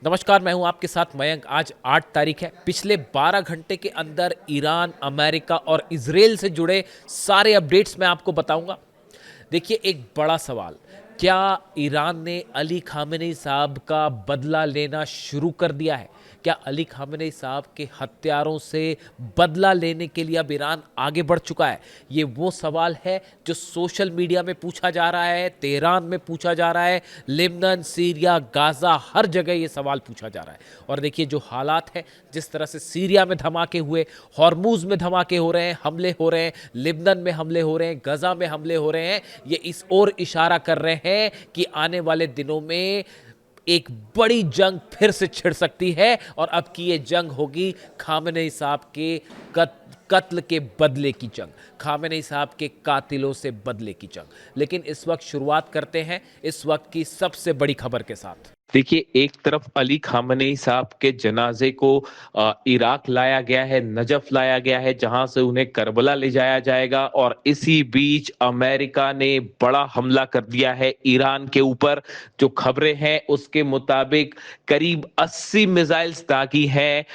नमस्कार, मैं हूं आपके साथ मयंक। आज 8 तारीख है। पिछले 12 घंटे के अंदर ईरान, अमेरिका और इजराइल से जुड़े सारे अपडेट्स मैं आपको बताऊंगा। देखिए, एक बड़ा सवाल, क्या ईरान ने अली खामेनी साहब का बदला लेना शुरू कर दिया है? क्या अली खामेनी साहब के हत्यारों से बदला लेने के लिए अब ईरान आगे बढ़ चुका है? ये वो सवाल है जो सोशल मीडिया में पूछा जा रहा है, तेहरान में पूछा जा रहा है, लेबनान, सीरिया, गाजा, हर जगह ये सवाल पूछा जा रहा है। और देखिए, जो हालात हैं, जिस तरह से सीरिया में धमाके हुए, हॉर्मूज में धमाके हो रहे हैं, हमले हो रहे हैं, लेबनान में हमले हो रहे हैं, गजा में हमले हो रहे हैं, ये इस ओर इशारा कर रहे हैं कि आने वाले दिनों में एक बड़ी जंग फिर से छिड़ सकती है। और अब की ये जंग होगी खामेनी साहब के कत्ल के बदले की जंग, खामेनी साहब के कातिलों से बदले की जंग। लेकिन इस वक्त शुरुआत करते हैं इस वक्त की सबसे बड़ी खबर के साथ। देखिए, एक तरफ अली खामनेई साहब के जनाजे को इराक लाया गया है, नजफ लाया गया है, जहां से उन्हें करबला ले जाया जाएगा। और इसी बीच अमेरिका ने बड़ा हमला कर दिया है ईरान के ऊपर। जो खबरें हैं उसके मुताबिक करीब 80 मिसाइल्स दागी हैं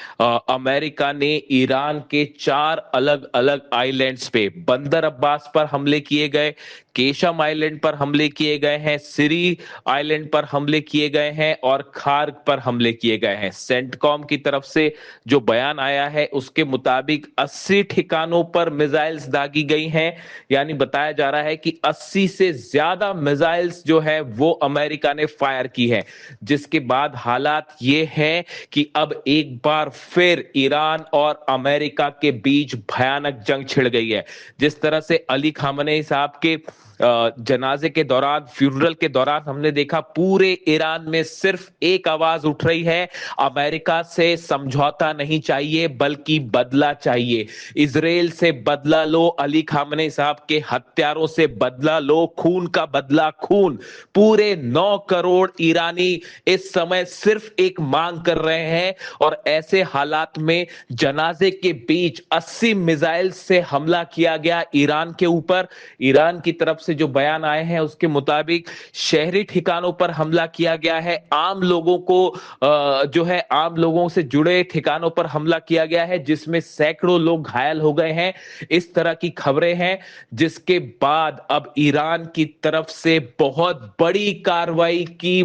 अमेरिका ने ईरान के 4 अलग अलग आइलैंड्स पे। बंदर अब्बास पर हमले किए गए, केशम आइलैंड पर हमले किए गए हैं, सिरी आइलैंड पर हमले किए गए हैं और खार्ग पर हमले किए गए हैं। सेंटकॉम की तरफ से जो बयान आया है उसके मुताबिक 80 ठिकानों पर मिसाइल्स दागी गई हैं। यानी बताया जा रहा है कि 80 से ज्यादा मिसाइल्स जो है वो अमेरिका ने फायर की है। जिसके बाद हालात ये हैं कि अब एक बार फिर ईरान और अमेरिका के बीच भयानक जंग छिड़ गई है। जिस तरह से अली खामनेई साहब के जनाजे के दौरान, फ्यूनरल के दौरान हमने देखा पूरे ईरान में सिर्फ एक आवाज उठ रही है, अमेरिका से समझौता नहीं चाहिए बल्कि बदला चाहिए। इजराइल से बदला लो, अली खामनेई साहब के हत्यारों से बदला लो, खून का बदला खून। पूरे 9 करोड़ ईरानी इस समय सिर्फ एक मांग कर रहे हैं। और ऐसे हालात में जनाजे के बीच 80 मिसाइल से हमला किया गया ईरान के ऊपर। ईरान की तरफ से जो बयान आए हैं उसके मुताबिक शहरी ठिकानों पर हमला किया गया है, आम लोगों को जो है आम लोगों से जुड़े ठिकानों पर हमला किया गया है, जिसमें सैकड़ों लोग घायल हो गए हैं। इस तरह की खबरें हैं, जिसके बाद अब ईरान की तरफ से बहुत बड़ी कार्रवाई की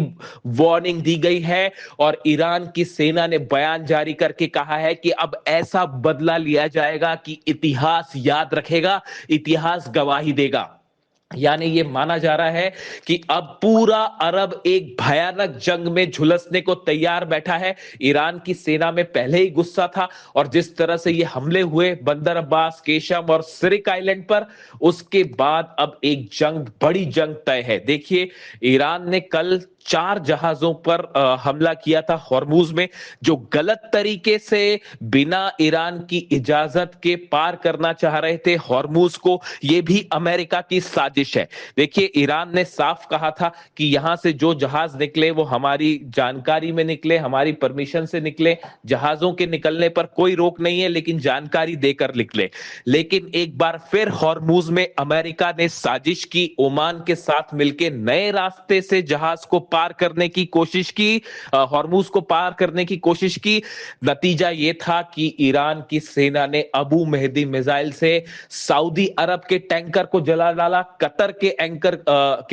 वार्निंग दी गई है। और ईरान की सेना ने बयान जारी करके कहा है कि अब ऐसा बदला लिया जाएगा कि इतिहास याद रखेगा, इतिहास गवाही देगा। यानी ये माना जा रहा है कि अब पूरा अरब एक भयानक जंग में झुलसने को तैयार बैठा है। ईरान की सेना में पहले ही गुस्सा था, और जिस तरह से ये हमले हुए बंदर अब्बास, केशम और सिरिक आइलैंड पर, उसके बाद अब एक जंग, बड़ी जंग तय है। देखिए, ईरान ने कल 4 जहाजों पर हमला किया था हॉर्मूज में, जो गलत तरीके से बिना ईरान की इजाजत के पार करना चाह रहे थे हॉर्मूज को। यह भी अमेरिका की साजिश है। देखिए, ईरान ने साफ कहा था कि यहां से जो जहाज निकले वो हमारी जानकारी में निकले, हमारी परमिशन से निकले, जहाजों के निकलने पर कोई रोक नहीं है, लेकिन जानकारी देकर निकले। लेकिन एक बार फिर हॉर्मूज में अमेरिका ने साजिश की, ओमान के साथ मिलकर नए रास्ते से जहाज को पार करने की कोशिश की, हॉर्मूज को पार करने की कोशिश की। नतीजा यह था कि ईरान की सेना ने अबू मेहदी मिसाइल से सऊदी अरब के टैंकर को जला डाला, कतर के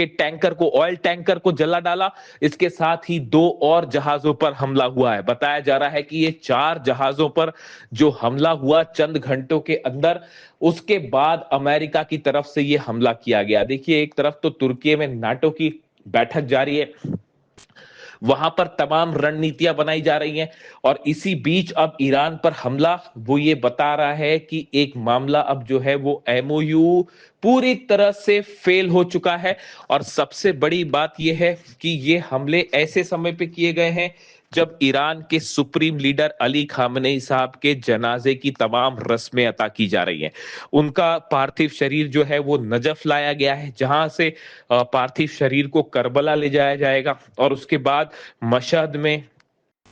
टैंकर को, ऑयल टैंकर को जला डाला। इसके साथ ही 2 और जहाजों पर हमला हुआ है। बताया जा रहा है कि ये 4 जहाजों पर जो हमला हुआ चंद घंटों के अंदर, उसके बाद अमेरिका की तरफ से यह हमला किया गया। देखिए, एक तरफ तो तुर्की में नाटो की बैठक जारी है, वहां पर तमाम रणनीतियां बनाई जा रही हैं, और इसी बीच अब ईरान पर हमला, वो ये बता रहा है कि एक मामला अब जो है वो एमओयू पूरी तरह से फेल हो चुका है। और सबसे बड़ी बात यह है कि ये हमले ऐसे समय पे किए गए हैं जब ईरान के सुप्रीम लीडर अली खामनेई साहब के जनाजे की तमाम रस्में अता की जा रही हैं। उनका पार्थिव शरीर जो है वो नजफ लाया गया है, जहां से पार्थिव शरीर को करबला ले जाया जाएगा, और उसके बाद मशहद में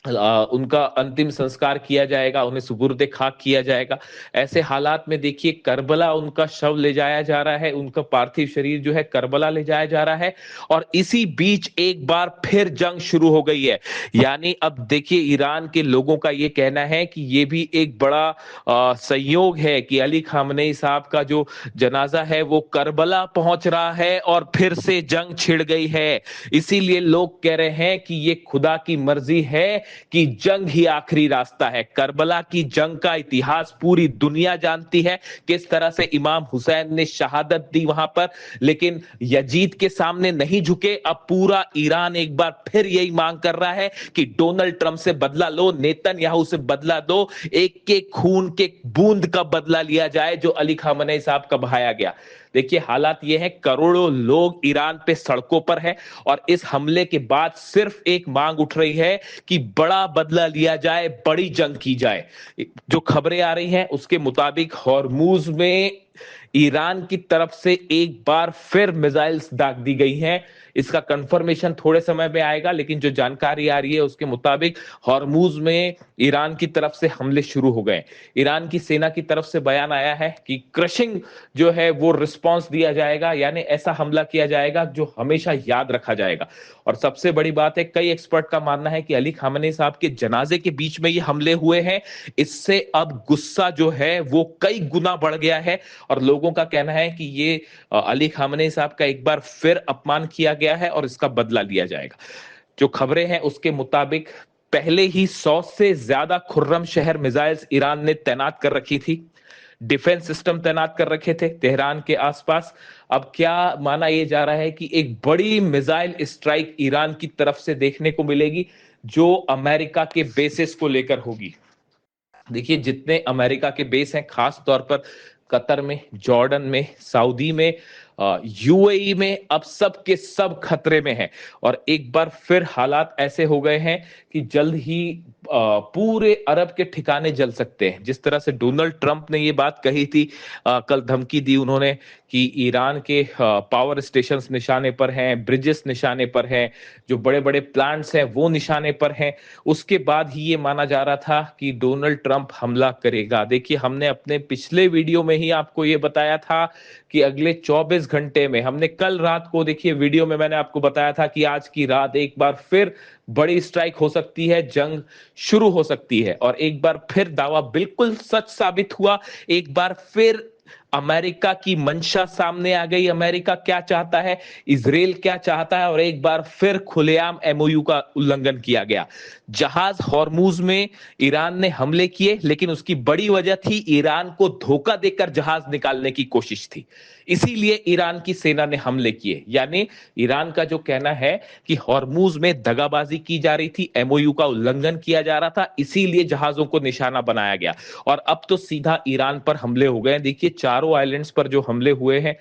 उनका अंतिम संस्कार किया जाएगा, उन्हें सुपुर्द खाक किया जाएगा। ऐसे हालात में देखिए करबला उनका शव ले जाया जा रहा है, उनका पार्थिव शरीर जो है करबला ले जाया जा रहा है और इसी बीच एक बार फिर जंग शुरू हो गई है। यानी अब देखिए ईरान के लोगों का ये कहना है कि ये भी एक बड़ा संयोग है कि अली खामनेई साहब का जो जनाजा है वो करबला पहुंच रहा है और फिर से जंग छिड़ गई है। इसीलिए लोग कह रहे हैं कि ये खुदा की मर्जी है कि जंग ही आखिरी रास्ता है। करबला की जंग का इतिहास पूरी दुनिया जानती है, किस तरह से इमाम हुसैन ने शहादत दी वहां पर, लेकिन यजीद के सामने नहीं झुके। अब पूरा ईरान एक बार फिर यही मांग कर रहा है कि डोनाल्ड ट्रंप से बदला लो, नेतन्याहू से बदला दो, एक के खून के बूंद का बदला लिया जाए जो अली खामनेई साहब का बहाया गया। देखिए हालात ये है, करोड़ों लोग ईरान पे सड़कों पर है और इस हमले के बाद सिर्फ एक मांग उठ रही है कि बड़ा बदला लिया जाए, बड़ी जंग की जाए। जो खबरें आ रही हैं उसके मुताबिक हॉर्मूज में ईरान की तरफ से एक बार फिर मिसाइल्स दाग दी गई हैं। इसका कंफर्मेशन थोड़े समय में आएगा, लेकिन जो जानकारी आ रही है उसके मुताबिक हॉर्मूज में ईरान की तरफ से हमले शुरू हो गए। ईरान की सेना की तरफ से बयान आया है कि क्रशिंग जो है वो रिस्पांस दिया जाएगा, यानी ऐसा हमला किया जाएगा जो हमेशा याद रखा जाएगा। और सबसे बड़ी बात है, कई एक्सपर्ट का मानना है कि अली खामनेई साहब के जनाजे के बीच में ये हमले हुए हैं। इससे अब गुस्सा जो है वो कई गुना बढ़ गया है और लोगों का कहना है कि ये अली खामनेई साहब का एक बार फिर अपमान किया गया है और इसका बदला लिया जाएगा। जो खबरें हैं उसके मुताबिक पहले ही 100 से ज्यादा खुर्रम शहर मिसाइल्स ईरान ने तैनात कर रखी थी, डिफेंस सिस्टम तैनात कर रखे थे तेहरान के आसपास। अब क्या माना यह जा रहा है कि एक बड़ी मिसाइल स्ट्राइक ईरान की तरफ से देखने को मिलेगी जो अमेरिका के बेसिस को लेकर होगी। देखिए जितने अमेरिका के बेस हैं, खास तौर पर कतर में, जॉर्डन में, सऊदी में, यूएई में, अब सब के सब खतरे में हैं और एक बार फिर हालात ऐसे हो गए हैं कि जल्द ही पूरे अरब के ठिकाने जल सकते हैं। जिस तरह से डोनाल्ड ट्रंप ने ये बात कही थी, कल धमकी दी उन्होंने कि ईरान के पावर स्टेशंस निशाने पर हैं, ब्रिजेस निशाने पर हैं, जो बड़े बड़े प्लांट्स हैं वो निशाने पर हैं। उसके बाद ही ये माना जा रहा था कि डोनाल्ड ट्रंप हमला करेगा। देखिए हमने अपने पिछले वीडियो में ही आपको ये बताया था कि अगले 24 घंटे में, हमने कल रात को देखिए वीडियो में मैंने आपको बताया था कि आज की रात एक बार फिर बड़ी स्ट्राइक हो सकती है, जंग शुरू हो सकती है। और एक बार फिर दावा बिल्कुल सच साबित हुआ। एक बार फिर अमेरिका की मंशा सामने आ गई, अमेरिका क्या चाहता है, इजराइल क्या चाहता है, और एक बार फिर खुलेआम एमओयू का उल्लंघन किया गया। जहाज हॉर्मूज में ईरान ने हमले किए, लेकिन उसकी बड़ी वजह थी ईरान को धोखा देकर जहाज निकालने की कोशिश थी, इसीलिए ईरान की सेना ने हमले किए। यानी ईरान का जो कहना है कि हॉर्मूज में दगाबाजी की जा रही थी, एमओयू का उल्लंघन किया जा रहा था, इसीलिए जहाजों को निशाना बनाया गया। और अब तो सीधा ईरान पर हमले हो गए। देखिए चारों आइलैंड्स पर जो हमले हुए हैं,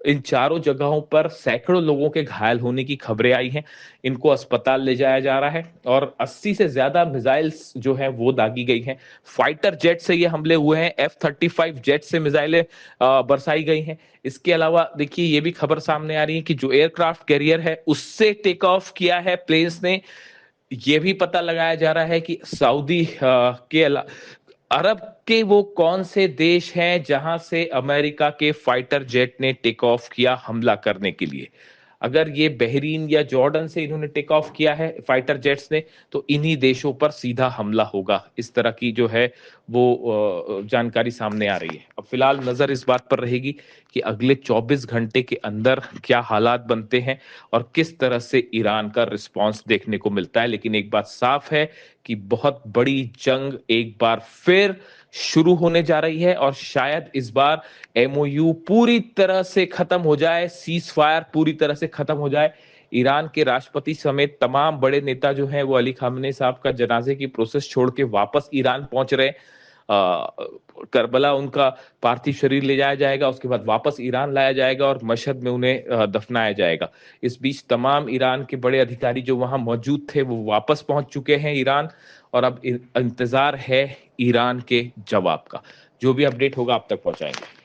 इन चारों जगहों पर सैकड़ों लोगों के घायल होने की खबरें आई हैं। इनको अस्पताल ले जाया जा रहा है और 80 से ज्यादा मिसाइल्स जो हैं वो दागी गई हैं। फाइटर जेट से ये हमले हुए हैं, F-35 जेट से मिसाइलें बरसाई गई हैं। इसके अलावा देखिए ये भी खबर सामने आ रही है कि जो एयरक्राफ्ट कैरियर है उससे टेक ऑफ किया है प्लेन्स ने। ये भी पता लगाया जा रहा है कि सऊदी के अरब के वो कौन से देश हैं जहां से अमेरिका के फाइटर जेट ने टेक ऑफ किया हमला करने के लिए। अगर ये बहरीन या जॉर्डन से इन्होंने टेक ऑफ किया है फाइटर जेट्स ने, तो इन्हीं देशों पर सीधा हमला होगा। इस तरह की जो है वो जानकारी सामने आ रही है। अब फिलहाल नजर इस बात पर रहेगी कि अगले 24 घंटे के अंदर क्या हालात बनते हैं और किस तरह से ईरान का रिस्पांस देखने को मिलता है। लेकिन एक बात साफ है कि बहुत बड़ी जंग एक बार फिर शुरू होने जा रही है और शायद इस बार एमओयू पूरी तरह से खत्म हो जाए, सीज फायर पूरी तरह से खत्म हो जाए। ईरान के राष्ट्रपति समेत तमाम बड़े नेता जो हैं वो अली खामनेई साहब का जनाजे की प्रोसेस छोड़ के वापस ईरान पहुंच रहे हैं। करबला उनका पार्थिव शरीर ले जाया जाएगा, उसके बाद वापस ईरान लाया जाएगा और मशहद में उन्हें दफनाया जाएगा। इस बीच तमाम ईरान के बड़े अधिकारी जो वहां मौजूद थे वो वापस पहुंच चुके हैं ईरान, और अब इंतजार है ईरान के जवाब का। जो भी अपडेट होगा आप तक पहुंचाएंगे।